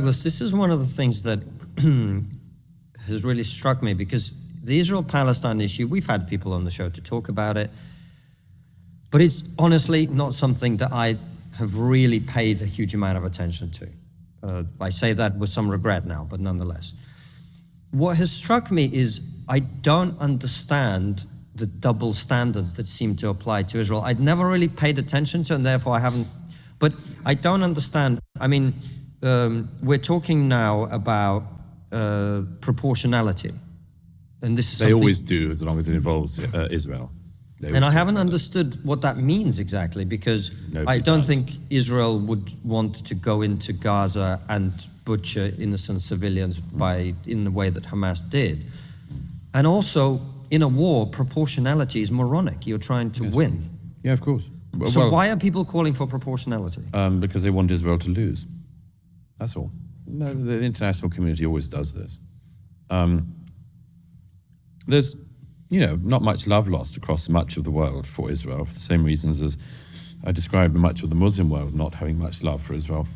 Douglas, this is one of the things that has really struck me, because the Israel-Palestine issue, we've had people on the show to talk about it, but it's honestly not something that I have really paid a huge amount of attention to. I say that with some regret now, but nonetheless. What has struck me is I don't understand the double standards that seem to apply to Israel. I'd never really paid attention to, and therefore I haven't, but I don't understand. I mean, we're talking now about proportionality. And this is they always do, as long as it involves Israel. And I haven't understood what that means exactly, because I don't think Israel would want to go into Gaza and butcher innocent civilians in the way that Hamas did. And also, in a war, proportionality is moronic. You're trying to win. Yeah, of course. So why are people calling for proportionality? Because they want Israel to lose. That's all. No, the international community always does this. There's, not much love lost across much of the world for Israel, for the same reasons as I described much of the Muslim world not having much love for Israel.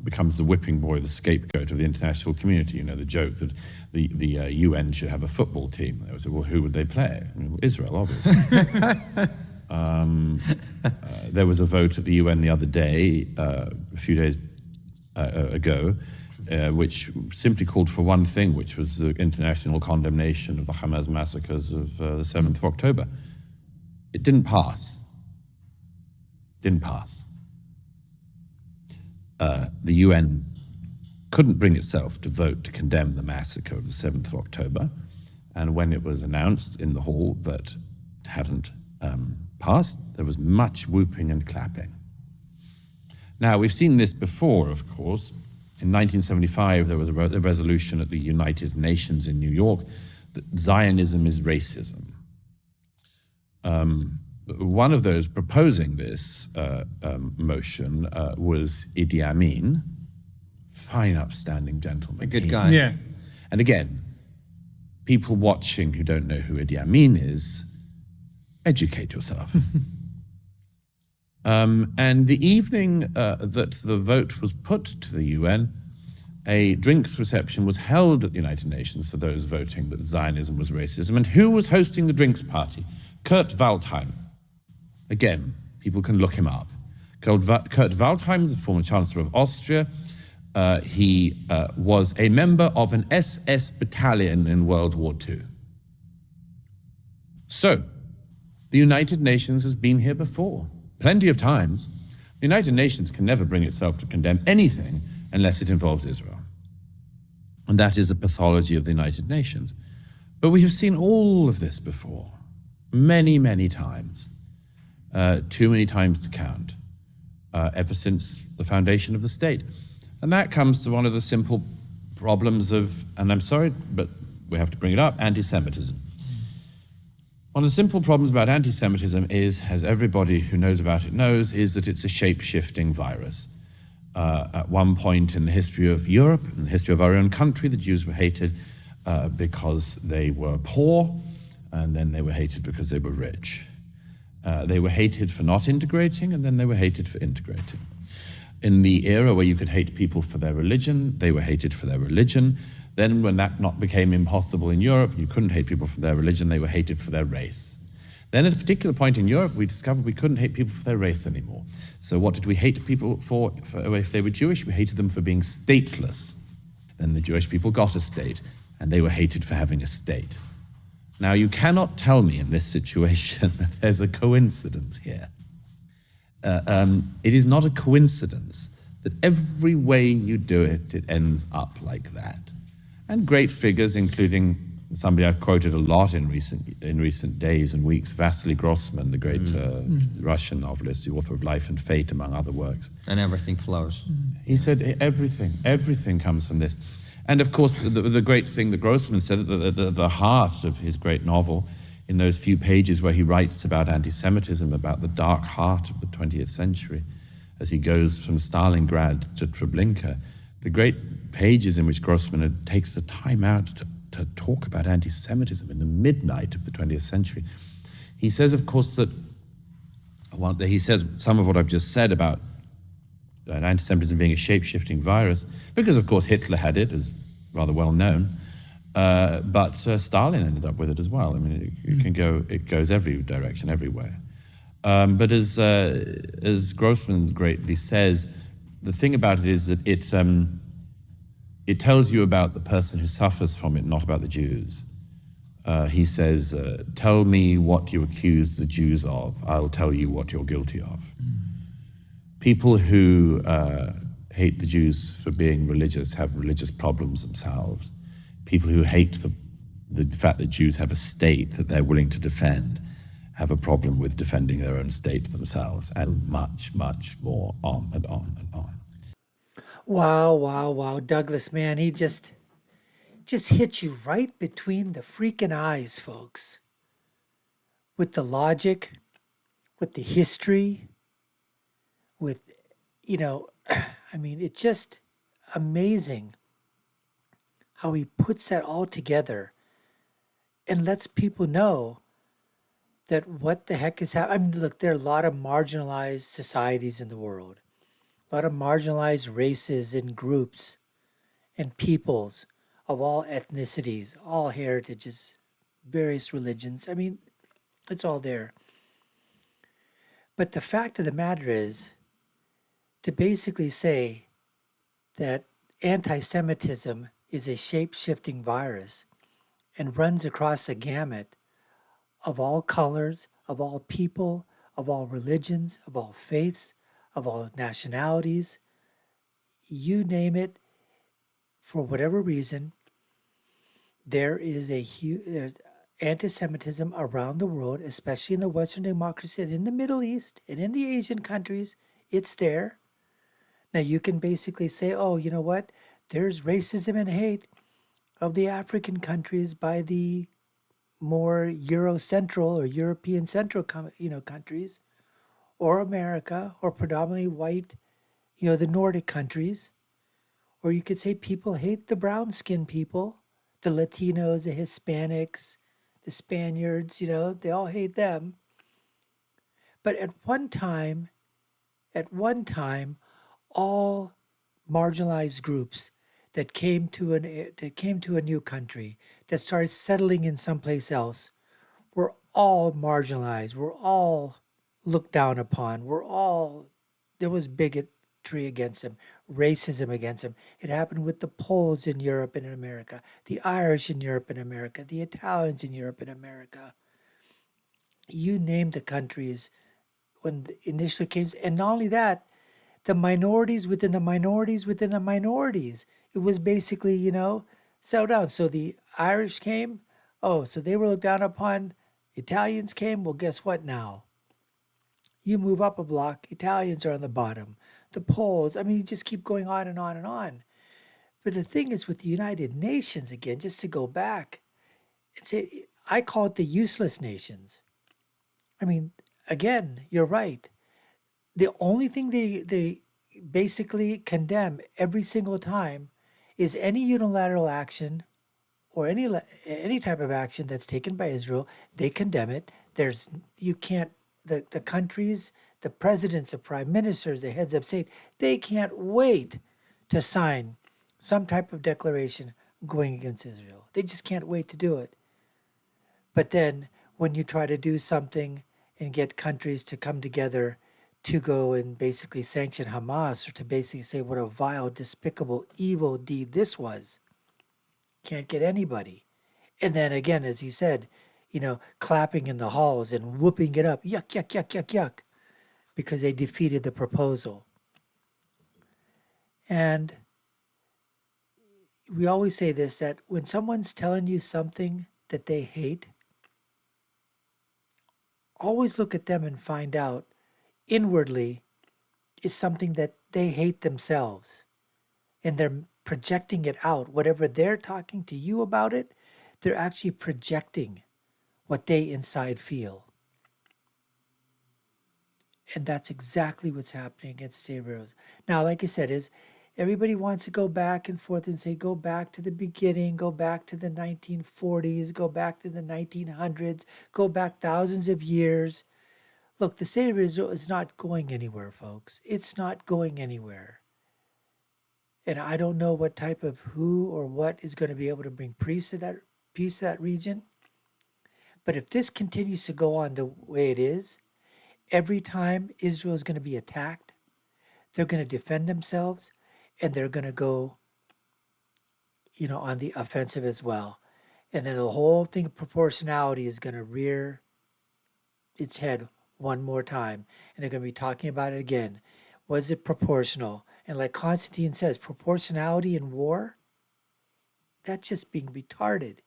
Becomes the whipping boy, the scapegoat of the international community. The joke that the UN should have a football team. They would say, well, who would they play? Israel, obviously. There was a vote at the UN the other day, a few days ago, which simply called for one thing, which was the international condemnation of the Hamas massacres of the 7th of October. It didn't pass. The UN couldn't bring itself to vote to condemn the massacre of the 7th of October. And when it was announced in the hall that it hadn't passed, there was much whooping and clapping. Now, we've seen this before, of course. In 1975, there was a resolution at the United Nations in New York that Zionism is racism. One of those proposing this motion was Idi Amin, fine, upstanding gentleman. A good guy. Yeah. And again, people watching who don't know who Idi Amin is, educate yourself. And the evening that the vote was put to the UN, a drinks reception was held at the United Nations for those voting that Zionism was racism. And who was hosting the drinks party? Kurt Waldheim. Again, people can look him up. Kurt Waldheim is the former Chancellor of Austria. He was a member of an SS battalion in World War II. So, the United Nations has been here before, plenty of times. The United Nations can never bring itself to condemn anything unless it involves Israel. And that is a pathology of the United Nations. But we have seen all of this before, many, many times. Too many times to count, ever since the foundation of the state. And that comes to one of the simple problems of, and I'm sorry, but we have to bring it up, anti-Semitism. One of the simple problems about anti-Semitism is, as everybody who knows about it knows, is that it's a shape-shifting virus. At one point in the history of Europe, in the history of our own country, the Jews were hated because they were poor, and then they were hated because they were rich. They were hated for not integrating, and then they were hated for integrating. In the era where you could hate people for their religion, they were hated for their religion. Then when that became impossible in Europe, you couldn't hate people for their religion, they were hated for their race. Then at a particular point in Europe, we discovered we couldn't hate people for their race anymore. So what did we hate people for if they were Jewish? We hated them for being stateless. Then the Jewish people got a state, and they were hated for having a state. Now, you cannot tell me in this situation that there's a coincidence here. It is not a coincidence that every way you do it, it ends up like that. And great figures, including somebody I've quoted a lot in recent days and weeks, Vasily Grossman, the great Russian novelist, the author of Life and Fate, among other works. And everything flows. He said everything comes from this. And of course, the great thing that Grossman said, the heart of his great novel, in those few pages where he writes about anti-Semitism, about the dark heart of the 20th century, as he goes from Stalingrad to Treblinka, the great pages in which Grossman takes the time out to talk about anti-Semitism in the midnight of the 20th century. He says, of course, that he says some of what I've just said about anti-Semitism being a shape-shifting virus, because of course Hitler had it, as rather well known, but Stalin ended up with it as well. I mean, it goes every direction, everywhere. But as Grossman greatly says, the thing about it is that it tells you about the person who suffers from it, not about the Jews. He says, tell me what you accuse the Jews of, I'll tell you what you're guilty of. People who hate the Jews for being religious have religious problems themselves. People who hate the fact that Jews have a state that they're willing to defend have a problem with defending their own state themselves, and much, much more, on and on and on. Wow. Douglas, man, he just hit you right between the freaking eyes, folks. With the logic, with the history, with, I mean, it's just amazing how he puts that all together and lets people know that what the heck is happening. I mean, look, there are a lot of marginalized societies in the world, a lot of marginalized races and groups and peoples of all ethnicities, all heritages, various religions. I mean, it's all there. But the fact of the matter is to basically say that anti-Semitism is a shape-shifting virus and runs across the gamut of all colors, of all people, of all religions, of all faiths, of all nationalities, you name it, for whatever reason, there's anti-Semitism around the world, especially in the Western democracy and in the Middle East and in the Asian countries. It's there. Now you can basically say, oh, you know what? There's racism and hate of the African countries by the more Eurocentral or European central, countries, or America, or predominantly white, the Nordic countries. Or you could say people hate the brown skinned people, the Latinos, the Hispanics, the Spaniards, they all hate them. But at one time, all marginalized groups that came to a new country, that started settling in someplace else, were all marginalized. We're all looked down upon. There was bigotry against them, racism against them. It happened with the Poles in Europe and in America, the Irish in Europe and America, the Italians in Europe and America. You name the countries when initially came. And not only that, the minorities within the minorities within the minorities. It was basically, settled down. So the Irish came. Oh, so they were looked down upon. Italians came. Well, guess what now? You move up a block, Italians are on the bottom. The Poles, I mean, you just keep going on and on and on. But the thing is with the United Nations, again, just to go back, I call it the useless nations. I mean, again, you're right. The only thing they basically condemn every single time is any unilateral action or any type of action that's taken by Israel. They condemn it. You can't, the countries, the presidents, the prime ministers, the heads of state, they can't wait to sign some type of declaration going against Israel. They just can't wait to do it. But then when you try to do something and get countries to come together to go and basically sanction Hamas, or to basically say what a vile, despicable, evil deed this was, can't get anybody. And then again, as he said, clapping in the halls and whooping it up, yuck, yuck, yuck, yuck, yuck, because they defeated the proposal. And we always say this, that when someone's telling you something that they hate, always look at them and find out inwardly is something that they hate themselves. And they're projecting it out. Whatever they're talking to you about it, they're actually projecting what they inside feel. And that's exactly what's happening against state railroads. Now, like I said, is everybody wants to go back and forth and say, go back to the beginning, go back to the 1940s, go back to the 1900s, go back thousands of years. Look, the state of Israel is not going anywhere, folks. It's not going anywhere. And I don't know what type of who or what is going to be able to bring peace to that region. But if this continues to go on the way it is, every time Israel is going to be attacked, they're going to defend themselves, and they're going to go, on the offensive as well. And then the whole thing of proportionality is going to rear its head one more time. And they're going to be talking about it again. Was it proportional? And like Constantine says, proportionality in war, that's just being retarded.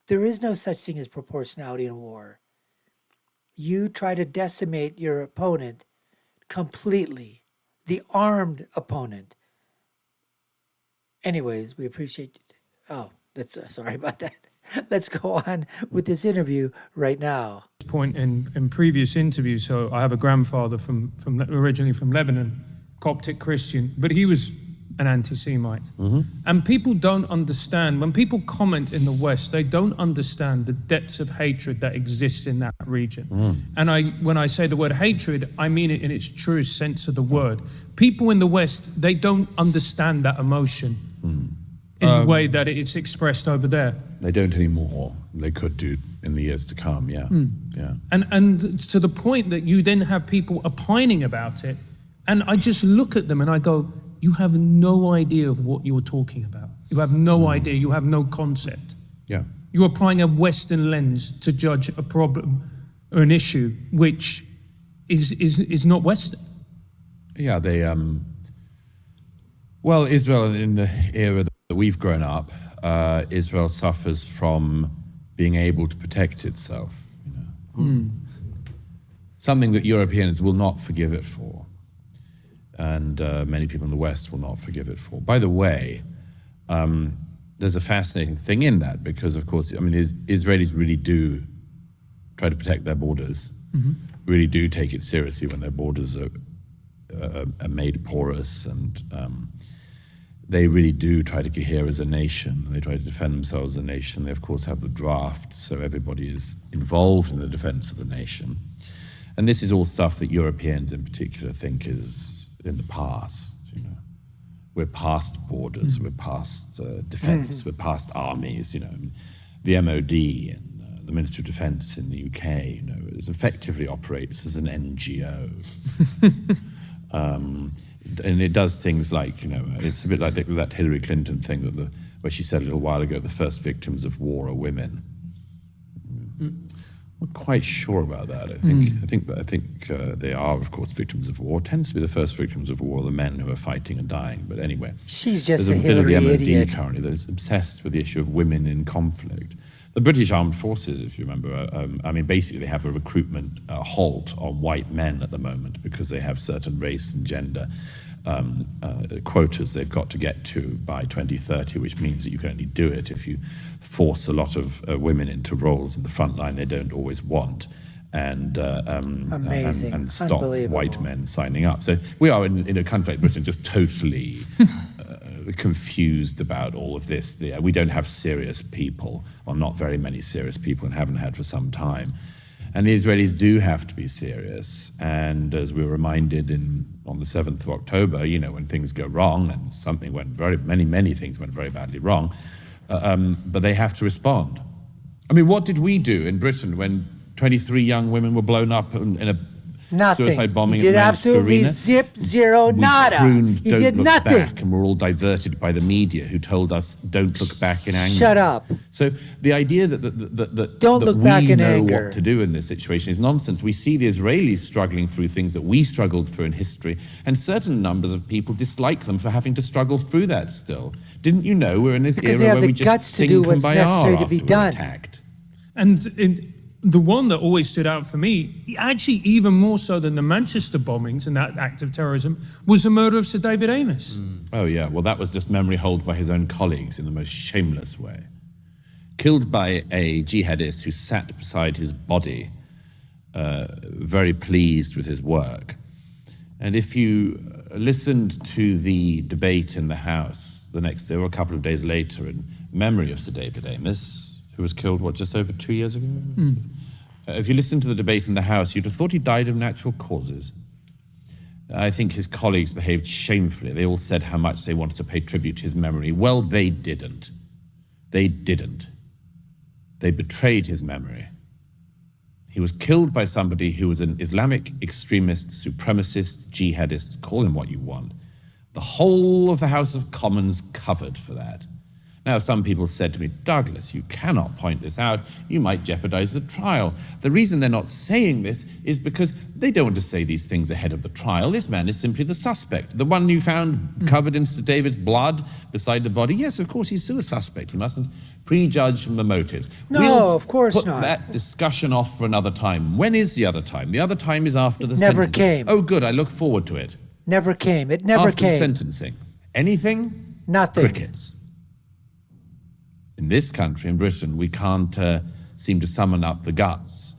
There is no such thing as proportionality in war. You try to decimate your opponent completely, the armed opponent. Anyways, we appreciate it. Oh, that's sorry about that. Let's go on with this interview right now. Point in previous interviews. So I have a grandfather from originally from Lebanon, Coptic Christian, but he was an anti-Semite. And people don't understand, when people comment in the West, they don't understand the depths of hatred that exists in that region. And when I say the word hatred, I mean it in its truest sense of the word. People in the West, they don't understand that emotion in the way that it's expressed over there. They don't anymore. They could do in the years to come, yeah. And to the point that you then have people opining about it, and I just look at them and I go, you have no idea of what you're talking about. You have no idea. You have no concept. Yeah. You're applying a Western lens to judge a problem or an issue which is not Western. Yeah, they, well, Israel, in the era that we've grown up, Israel suffers from being able to protect itself. Something that Europeans will not forgive it for. And many people in the West will not forgive it for. By the way, there's a fascinating thing in that because, of course, I mean, Israelis really do try to protect their borders, really do take it seriously when their borders are made porous, and they really do try to cohere as a nation. They try to defend themselves as a nation. They, of course, have the draft, so everybody is involved in the defense of the nation. And this is all stuff that Europeans in particular think is in the past. We're past borders, we're past defense, we're past armies. The MOD and the Ministry of Defense in the UK, it effectively operates as an NGO. And it does things like, it's a bit like that Hillary Clinton thing where she said a little while ago, the first victims of war are women. I'm not quite sure about that. I think they are, of course, victims of war. It tends to be the first victims of war, the men who are fighting and dying. But anyway, she's just there's a bit of the Hillary MOD idiot. currently that is obsessed with the issue of women in conflict. The British Armed Forces, if you remember, basically they have a recruitment halt on white men at the moment because they have certain race and gender quotas they've got to get to by 2030, which means that you can only do it if you force a lot of women into roles in the front line they don't always want, and stop white men signing up. So we are in a country like Britain just totally confused about all of this. We don't have serious people, or not very many serious people, and haven't had for some time. And the Israelis do have to be serious. And as we were reminded on the 7th of October, when things go wrong, and something went many things went very badly wrong, but they have to respond. I mean, what did we do in Britain when 23 young women were blown up in a Nothing. suicide bombing You at did Manchester absolutely Arena? zip, zero, nada. We crooned, You "Don't did look nothing. back," and we're all diverted by the media who told us, "Don't look back in anger." Shut up. So the idea that Don't look we back in know anger. what to do in this situation is nonsense. We see the Israelis struggling through things that we struggled through in history, and certain numbers of people dislike them for having to struggle through that still. Didn't you know we're in this Because they era have where we the just guts to sing do what's Kumbaya necessary to after be we're done. attacked? And the one that always stood out for me, actually even more so than the Manchester bombings and that act of terrorism, was the murder of Sir David Amess. Oh yeah, well that was just memory hold by his own colleagues in the most shameless way. Killed by a jihadist who sat beside his body, very pleased with his work. And if you listened to the debate in the House the next day or a couple of days later in memory of Sir David Amess, who was killed, just over 2 years ago? If you listen to the debate in the House, you'd have thought he died of natural causes. I think his colleagues behaved shamefully. They all said how much they wanted to pay tribute to his memory. Well, they didn't. They didn't. They betrayed his memory. He was killed by somebody who was an Islamic extremist, supremacist, jihadist, call him what you want. The whole of the House of Commons covered for that. Now, some people said to me, Douglas, you cannot point this out. You might jeopardize the trial. The reason they're not saying this is because they don't want to say these things ahead of the trial. This man is simply the suspect. The one you found covered in Mr. David's blood beside the body, yes, of course, he's still a suspect. You mustn't prejudge the motives. No, of course put not. that discussion off for another time. When is the other time? The other time is after the Never sentencing. came. Oh, good, I look forward to it. Never came. It never After the came. sentencing. Anything? Nothing. Crickets. In this country, in Britain, we can't seem to summon up the guts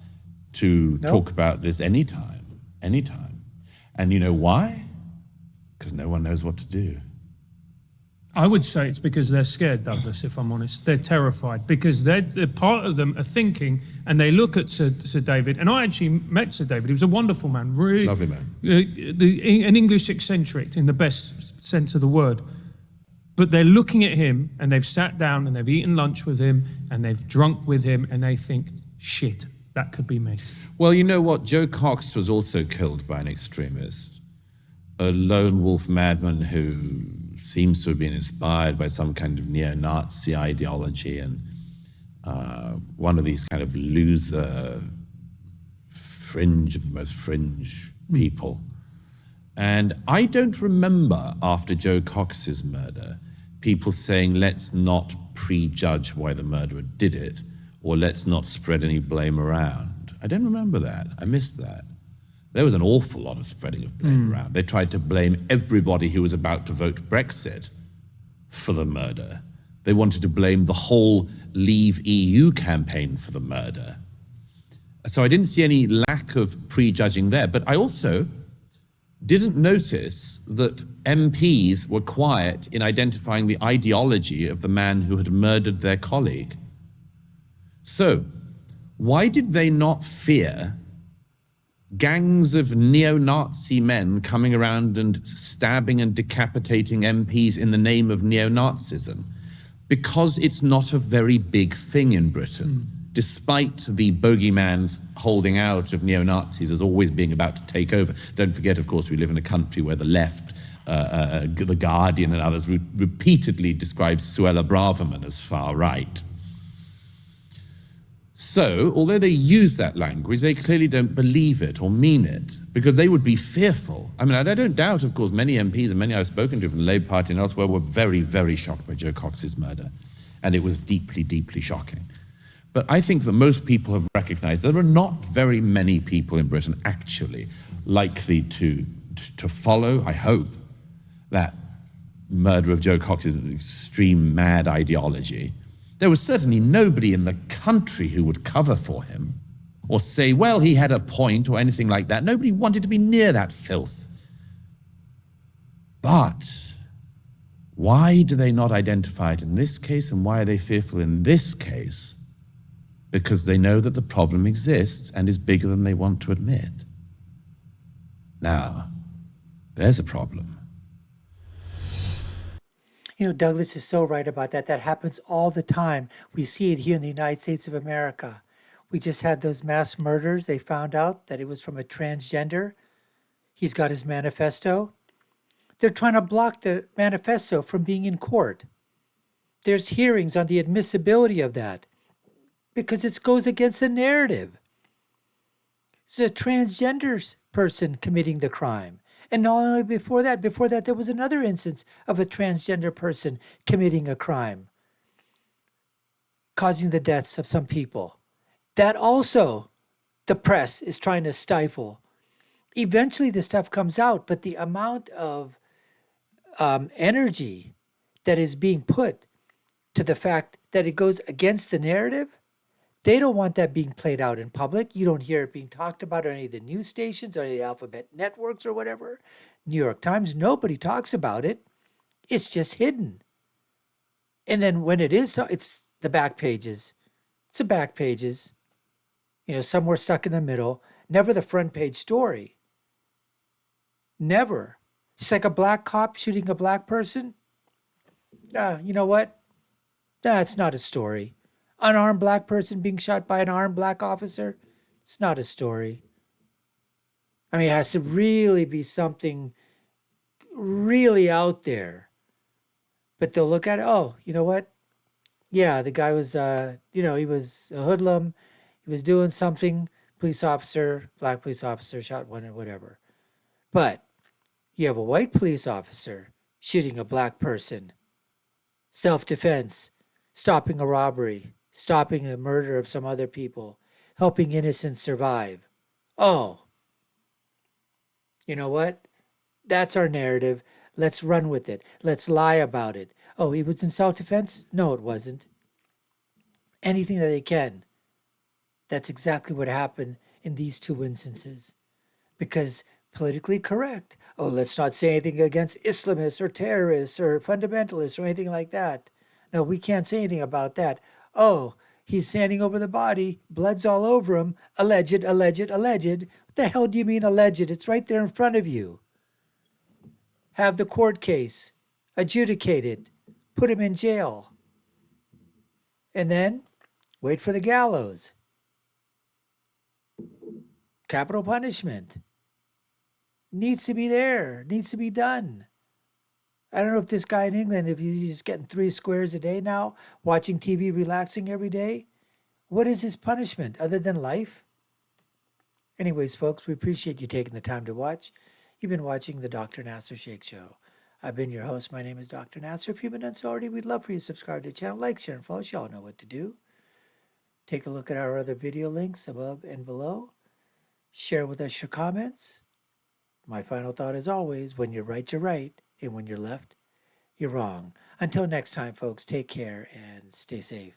to talk about this anytime. And you know why? Because no one knows what to do. I would say it's because they're scared, Douglas, if I'm honest. They're terrified because they're part of them are thinking, and they look at Sir David, and I actually met Sir David. He was a wonderful man, really. Lovely man. An English eccentric in the best sense of the word. But they're looking at him, and they've sat down, and they've eaten lunch with him, and they've drunk with him, and they think, shit, that could be me. Well, you know what? Joe Cox was also killed by an extremist, a lone wolf madman who seems to have been inspired by some kind of neo-Nazi ideology and one of these kind of loser fringe of the most fringe people. And I don't remember after Joe Cox's murder people saying, let's not prejudge why the murderer did it, or let's not spread any blame around. I don't remember that. I missed that. There was an awful lot of spreading of blame around. They tried to blame everybody who was about to vote Brexit for the murder. They wanted to blame the whole Leave EU campaign for the murder. So I didn't see any lack of prejudging there, but I also didn't notice that MPs were quiet in identifying the ideology of the man who had murdered their colleague. So, why did they not fear gangs of neo-Nazi men coming around and stabbing and decapitating MPs in the name of neo-Nazism? Because it's not a very big thing in Britain. Despite the bogeyman holding out of neo-Nazis as always being about to take over. Don't forget, of course, we live in a country where the left, The Guardian and others repeatedly describe Suella Braverman as far right. So, although they use that language, they clearly don't believe it or mean it, because they would be fearful. I mean, I don't doubt, of course, many MPs and many I've spoken to from the Labour Party and elsewhere were very, very shocked by Joe Cox's murder. And it was deeply, deeply shocking. But I think that most people have recognized there are not very many people in Britain actually likely to follow, I hope, that murder of Joe Cox's extreme mad ideology. There was certainly nobody in the country who would cover for him or say, well, he had a point or anything like that. Nobody wanted to be near that filth. But why do they not identify it in this case, and why are they fearful in this case? Because they know that the problem exists and is bigger than they want to admit. Now, there's a problem. You know, Douglas is so right about that. That happens all the time. We see it here in the United States of America. We just had those mass murders. They found out that it was from a transgender. He's got his manifesto. They're trying to block the manifesto from being in court. There's hearings on the admissibility of that because it goes against the narrative. It's a transgender person committing the crime. And not only before that there was another instance of a transgender person committing a crime, causing the deaths of some people. That also the press is trying to stifle. Eventually this stuff comes out, but the amount of energy that is being put to the fact that it goes against the narrative, they don't want that being played out in public. You don't hear it being talked about on any of the news stations or any of the alphabet networks or whatever. New York Times, nobody talks about it. It's just hidden. And then when it is, it's the back pages. It's the back pages. somewhere stuck in the middle, never the front page story. Never. It's like a black cop shooting a black person. You know what? That's not a story. Unarmed black person being shot by an armed black officer. It's not a story. I mean, it has to really be something really out there. But they'll look at it. Oh, you know what? Yeah, the guy was, he was a hoodlum. He was doing something. Black police officer shot one or whatever. But you have a white police officer shooting a black person. Self-defense, stopping a robbery, stopping the murder of some other people, helping innocents survive. Oh, you know what? That's our narrative. Let's run with it. Let's lie about it. Oh, he was in self-defense? No, it wasn't. Anything that they can. That's exactly what happened in these two instances. Because politically correct. Oh, let's not say anything against Islamists or terrorists or fundamentalists or anything like that. No, we can't say anything about that. Oh, he's standing over the body, blood's all over him. Alleged, alleged, alleged. What the hell do you mean alleged? It's right there in front of you. Have the court case adjudicated, put him in jail, and then wait for the gallows. Capital punishment. Needs to be there, needs to be done. I don't know if this guy in England, if he's just getting 3 squares a day now, watching TV, relaxing every day. What is his punishment other than life? Anyways, folks, we appreciate you taking the time to watch. You've been watching the Dr. Nasir Shaikh Show. I've been your host. My name is Dr. Nasir. If you've been done so already, we'd love for you to subscribe to the channel, like, share, and follow. You all know what to do. Take a look at our other video links above and below. Share with us your comments. My final thought is always, when you're right, you're right. And when you're left, you're wrong. Until next time, folks, take care and stay safe.